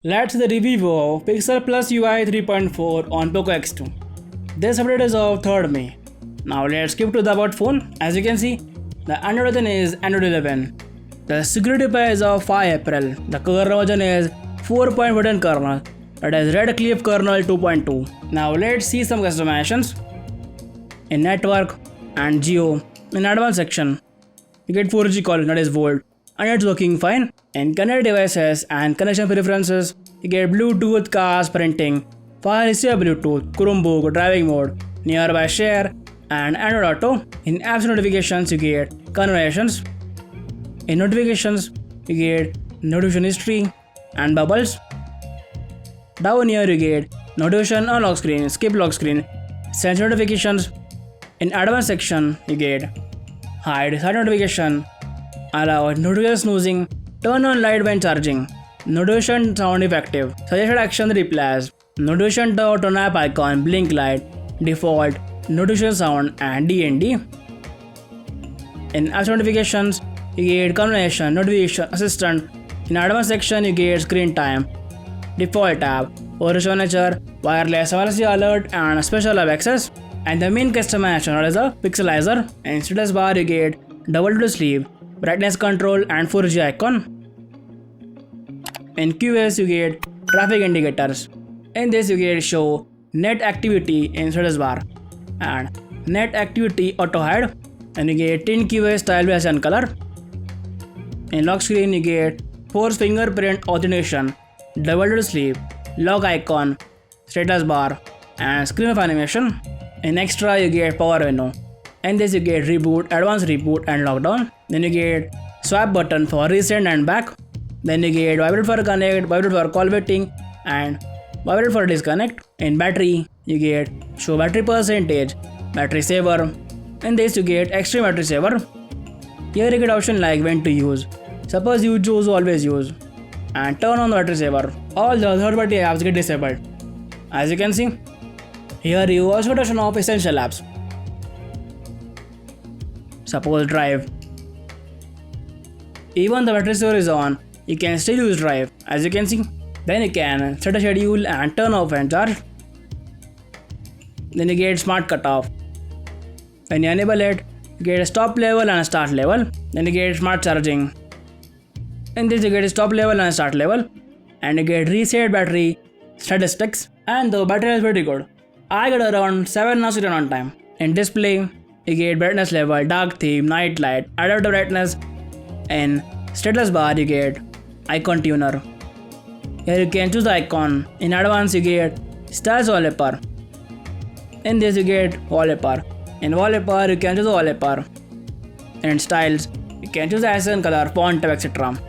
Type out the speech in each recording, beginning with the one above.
Let's see the review of PixelPlus UI 3.4 on Poco X2. This update is of 3rd May. Now let's skip to the about phone. As you can see, the Android version is Android 11. The security patch is of 5 April. The kernel version is 4.14 kernel. That is Red Cliff kernel 2.2. Now let's see some customizations. In network and geo, in advanced section, you get 4G calling, that is Volt, and it's working fine. In connect devices and connection preferences, you get Bluetooth, cast, printing, file receiver Bluetooth, Chromebook, driving mode, nearby share, and Android Auto. In apps notifications, you get conversations. In notifications, you get notification history and bubbles. Down here, you get notification on lock screen, skip lock screen, send notifications. In advanced section, you get hide side notification, allow notification snoozing, turn on light when charging, notification sound effective, suggested action replies, notification turn app icon, blink light, default, notification sound, and DND. In apps notifications, you get conversation, notification, assistant. In advanced section, you get screen time, default tab, original nature, wireless emergency alert, and special app access. And the main customization is a pixelizer. In status bar, you get double to sleep, brightness control, and 4G icon. In QS, you get traffic indicators. In this, you get show net activity in status bar and net activity auto hide. And you get 10 QS style based and color. In lock screen, you get force fingerprint authentication, double to sleep, lock icon, status bar, and screen of animation. In extra, you get power menu. In this, you get reboot, advanced reboot, and lockdown. Then you get swap button for resend and back. Then you get vibrate for connect, vibrate for call waiting, and vibrate for disconnect. In battery, you get show battery percentage, battery saver. In this, you get extreme battery saver. Here you get option like when to use. Suppose you choose always use, and turn on the battery saver. All the third-party apps get disabled. As you can see, here you also turn off essential apps. Suppose drive. Even the battery saver is on, you can still use drive. As you can see, then you can set a schedule and turn off and charge. Then you get smart cutoff. When you enable it, you get a stop level and a start level. Then you get smart charging. In this, you get a stop level and a start level. And you get reset battery statistics. And the battery is pretty good. I got around 7 hours on time. In display, you get brightness level, dark theme, night light, adaptive brightness. In status bar, you get icon tuner. Here you can choose the icon. In advanced, you get styles wallpaper. In this, you get wallpaper. In wallpaper, you can choose the wallpaper. In styles, you can choose the accent color, font type, etc.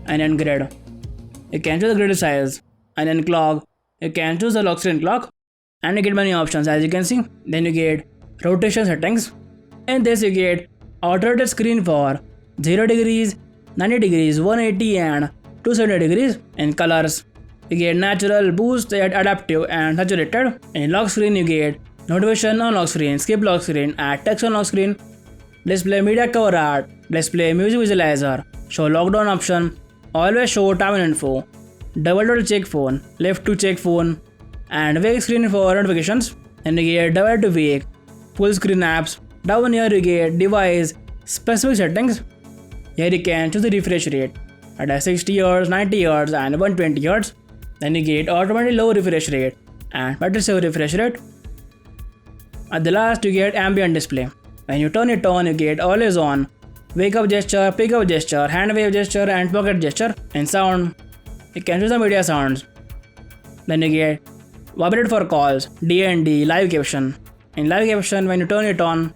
And in grid, you can choose the grid size. And in clock, you can choose the lock screen clock. And you get many options, as you can see. Then you get rotation settings. In this, you get auto rotate screen for 0 degrees, 90 degrees, 180 and 270 degrees. In colors, you get natural, boost, adaptive, and saturated. In lock screen, you get notification on lock screen, skip lock screen, add text on lock screen, display media cover art, display music visualizer, show lockdown option, always show time and info, double to check phone, left to check phone, and wake screen for notifications. And you get double to wake, full screen apps. Down here you get device specific settings. Here you can choose the refresh rate at 60 Hz, 90 Hz, and 120 Hz. Then you get automatically low refresh rate and battery saver refresh rate. At the last, you get ambient display. When you turn it on, you get always on, wake up gesture, pick up gesture, hand wave gesture, and pocket gesture. In sound, you can choose the media sounds. Then you get vibrate for calls, DND, live caption. In live caption, when you turn it on,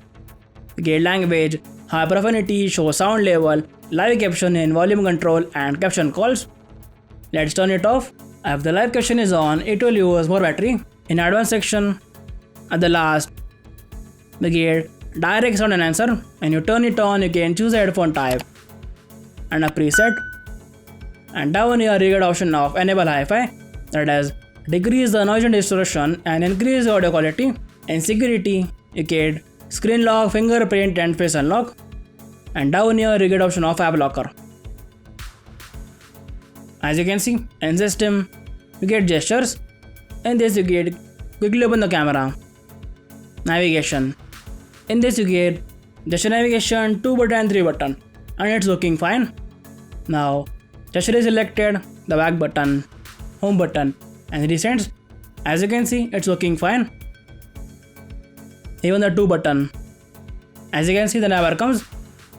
you get language, high profanity, show sound level, live caption in volume control, and caption calls. Let's turn it off. If the live caption is on, it will use more battery. In advanced section, at the last, you get direct sound enhancer. When you turn it on, you can choose the headphone type and a preset. And down here, you get option of enable hi-fi, that is, decrease the noise and distortion and increase the audio quality. In security, you get screen lock, fingerprint, and face unlock. And down here, you get option of app locker. As you can see, in system, you get gestures. In this you get quickly open the camera. Navigation. In this you get gesture navigation, 2 button and 3 button, and it's working fine. Now gesture is selected, the back button, home button and recents. As you can see, it's working fine. Even the 2 button. As you can see, the never comes.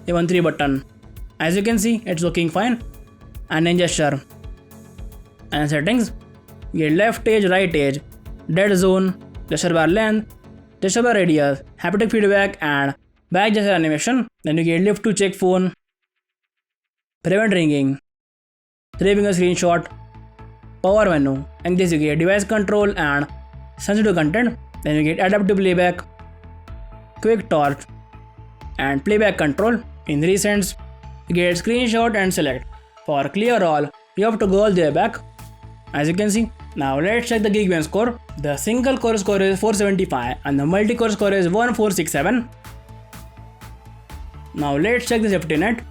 Even 3 button. As you can see, it's working fine. And in gesture and settings, you get left edge, right edge, dead zone, gesture bar length, gesture bar radius, haptic feedback and back gesture animation. Then you get lift to check phone, prevent ringing, saving a screenshot, power menu, and this you get device control and sensitive content. Then you get adaptive playback, quick torch and playback control. In recents, you get screenshot and select. For clear all, you have to go all the way back. As you can see, now let's check the Geekbench score. The single core score is 475 and the multi-core score is 1467. Now let's check the safety net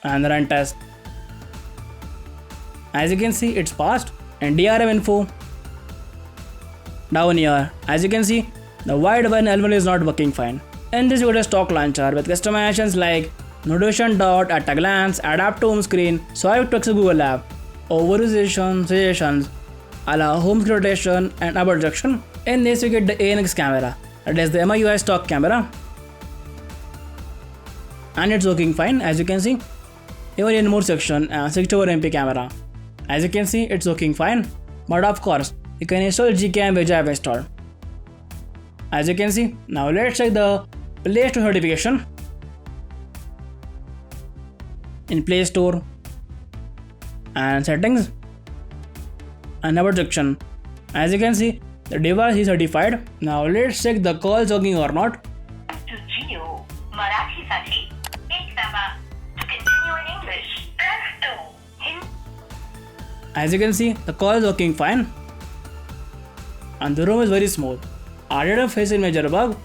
and run test. As you can see, it's passed. And DRM info down here. As you can see, the wide one L1 is not working fine. And this you got a stock launcher with customizations like notification dot, at a glance, adapt to home screen, swipe to access Google app, overvisualization, suggestions, allow home screen rotation and upward projection. In this you get the ANX camera, that is the MIUI stock camera, and it's working fine. As you can see, even in more section 64MP camera. As you can see, it's working fine. But of course, you can install Gcam which I have installed. As you can see, now let's check the Play Store certification. In Play Store and settings and upward section. As you can see, the device is certified. Now let's check the call is working or not. To Geo, Marathi-साठी एक दाबा. To continue in English, press 2. As you can see, the call is working fine. And the room is very smooth. I didn't face a major bug.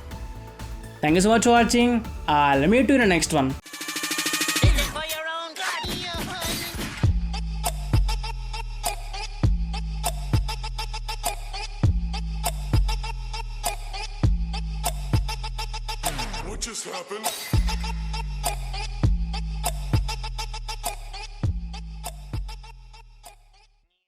Thank you so much for watching. I'll meet you in the next one. What just happened?